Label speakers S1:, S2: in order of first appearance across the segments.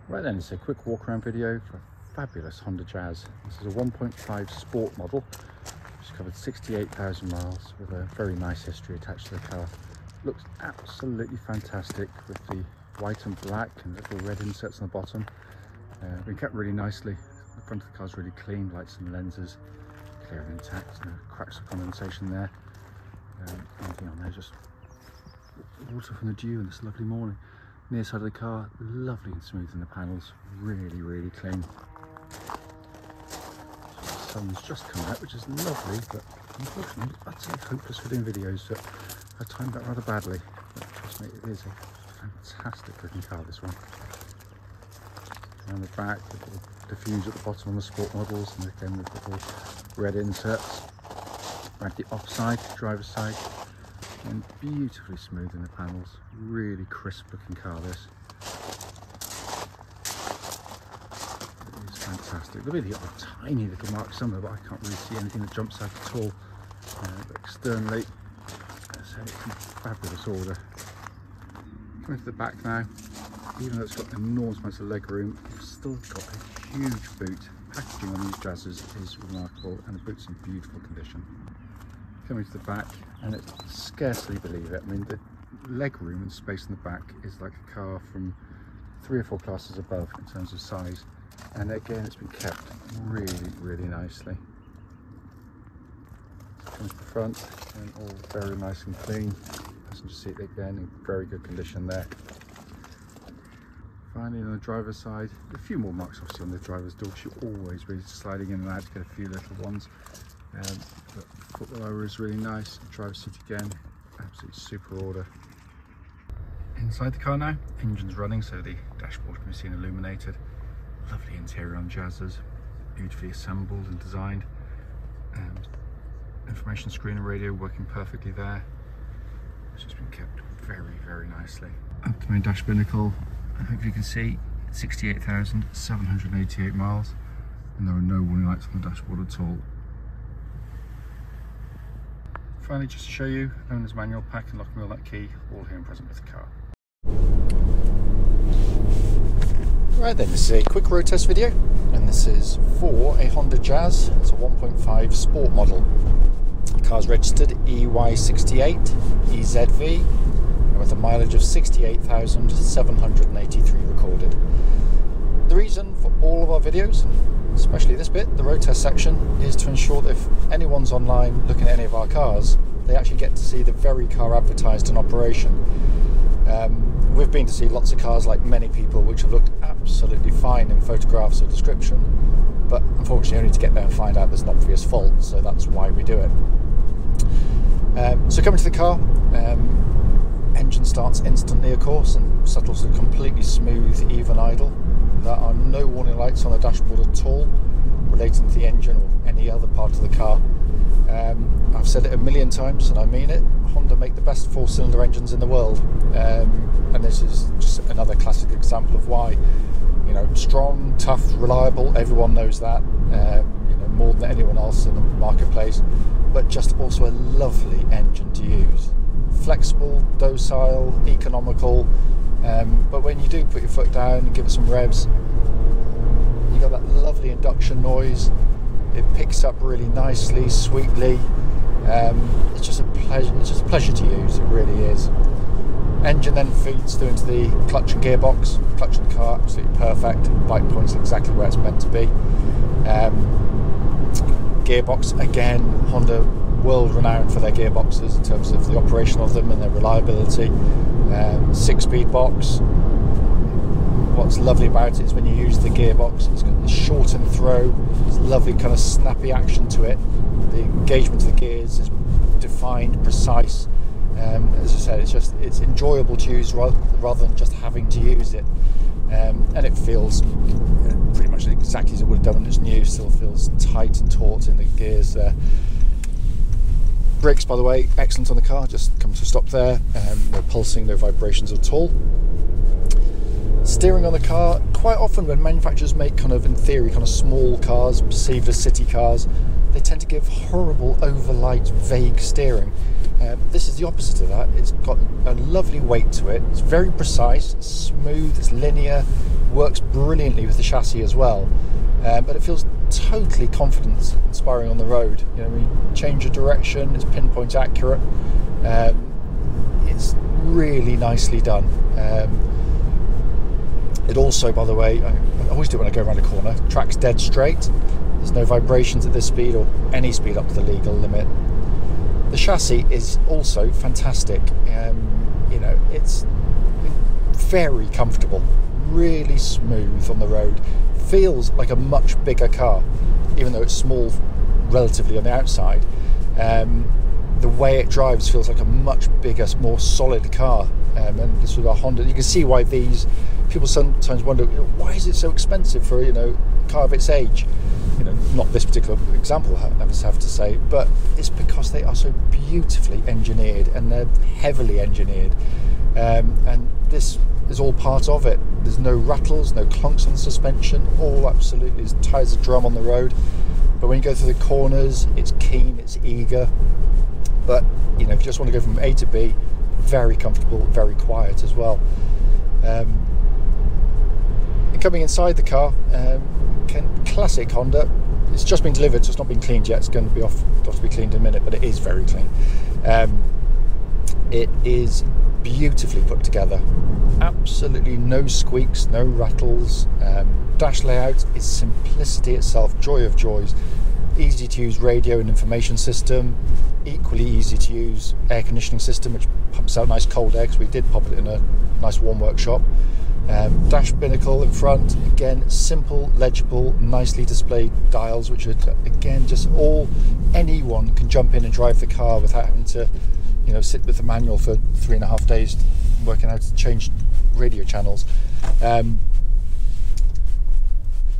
S1: Right then, it's a quick walk around video for a fabulous Honda Jazz. This is a 1.5 sport model, which covered 68,000 miles with a very nice history attached to the car. Looks absolutely fantastic with the white and black and little red inserts on the bottom. Been kept really nicely. The front of the car is really clean, lights and lenses clear and intact, no cracks of condensation there. Anything on there, just water from the dew in this lovely morning. Near side of the car, lovely and smooth in the panels, really clean. So the sun's just come out, which is lovely, but unfortunately utterly hopeless for doing videos, so I timed that rather badly. But trust me, it is a fantastic looking car, this one. Around the back, the little diffuse at the bottom on the sport models, and again with little red inserts. Around the offside, driver's side. And beautifully smooth in the panels, really crisp looking car this. It is fantastic. There really are tiny little marks somewhere, but I can't really see anything that jumps out at all. But externally, as I say, it's in fabulous order. Coming to the back now, even though it's got enormous amounts of leg room, it's still got a huge boot. Packaging on these Jazzes is remarkable, and the boot's in beautiful condition. Coming to the back, and it's scarcely believe it. I mean, the leg room and space in the back is like a car from 3 or 4 classes above in terms of size, and again it's been kept really nicely. Coming to the front, and all very nice and clean. Passenger seat again in very good condition there. Finally, on the driver's side, a few more marks obviously on the driver's door. You're always really sliding in and out to get a few little ones. But foot lower is really nice. The driver's seat again, absolutely super order. Inside the car now, engine's running, so the dashboard can be seen illuminated. Lovely interior on Jazzes, beautifully assembled and designed. And information screen and radio working perfectly there. It's just been kept very nicely. Up to my dash binnacle, I hope you can see 68,788 miles, and there are no warning lights on the dashboard at all. Finally, just to show you, owner's manual, pack and lock and wheel nut key, all here and present with the car. Right then, this is a quick road test video, and this is for a Honda Jazz. It's a 1.5 sport model. The car's registered EY68EZV, and with a mileage of 68,783 recorded. The reason for all of our videos, especially this bit, the road test section, is to ensure that if anyone's online looking at any of our cars, they actually get to see the very car advertised in operation. We've been to see lots of cars, like many people, which have looked absolutely fine in photographs or description, but unfortunately only to get there and find out there's an obvious fault, so that's why we do it. So coming to the car, engine starts instantly of course and settles to completely smooth, even idle. There are no warning lights on the dashboard at all relating to the engine or any other part of the car. I've said it a million times and I mean it, Honda make the best 4-cylinder engines in the world, and this is just another classic example of why. You know, strong, tough, reliable, everyone knows that, you know, more than anyone else in the marketplace, but just also a lovely engine to use. Flexible, docile, economical, but when you do put your foot down and give it some revs, you got that lovely induction noise. It picks up really nicely, sweetly. It's just a pleasure. It's just a pleasure to use. It really is. Engine then feeds through into the clutch and gearbox. Clutch in the car, absolutely perfect. Bike points exactly where it's meant to be. Gearbox again, Honda world renowned for their gearboxes in terms of the operation of them and their reliability. 6-speed box. What's lovely about it is when you use the gearbox, it's got the shortened throw, it's lovely kind of snappy action to it. The engagement of the gears is defined, precise. As I said, it's enjoyable to use rather than just having to use it. And it feels pretty much exactly as it would have done when it's new. Still feels tight and taut in the gears there. Brakes, by the way, excellent on the car, just come to a stop there. No pulsing, no vibrations at all. Steering on the car, quite often when manufacturers make kind of, in theory, kind of small cars, perceived as city cars, they tend to give horrible, overlight, vague steering. This is the opposite of that. It's got a lovely weight to it. It's very precise, it's smooth, it's linear. works brilliantly with the chassis as well, but it feels totally confidence inspiring on the road. You know, when you change your direction, it's pinpoint accurate. It's really nicely done. It also, by the way, I always do it when I go around a corner, tracks dead straight. There's no vibrations at this speed or any speed up to the legal limit. The chassis is also fantastic. You know, it's very comfortable, really smooth on the road. Feels like a much bigger car, even though it's small relatively on the outside. The way it drives feels like a much bigger, more solid car. And this with our Honda, you can see why these people sometimes wonder, you know, why is it so expensive for, you know, a car of its age? You know, not this particular example, I have to say, but it's because they are so beautifully engineered and they're heavily engineered. And this is all part of it. There's no rattles, no clunks on the suspension, all absolutely as tight as a drum on the road. But when you go through the corners, it's keen, it's eager. But, you know, if you just want to go from A to B, very comfortable, very quiet as well. And coming inside the car, classic Honda. It's just been delivered, so it's not been cleaned yet. It's going to be off to be cleaned in a minute, but it is very clean. It is beautifully put together. Absolutely no squeaks, no rattles. Dash layout is simplicity itself, joy of joys. Easy to use radio and information system. Equally easy to use air conditioning system, which pumps out nice cold air, because we did pop it in a nice warm workshop. Dash binnacle in front, again simple, legible, nicely displayed dials, which are again just anyone can jump in and drive the car without having to, you know, sit with the manual for 3.5 days working out how to change radio channels.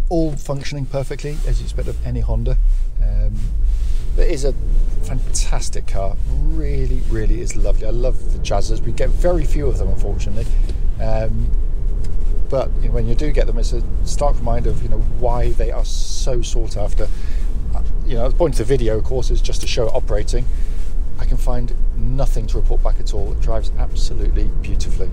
S1: All functioning perfectly as you expect of any Honda. It is a fantastic car, really is lovely. I love the Jazzers. We get very few of them, unfortunately, but you know, when you do get them, it's a stark reminder of, you know, why they are so sought after. You know, the point of the video, of course, is just to show it operating. I can find nothing to report back at all. It drives absolutely beautifully.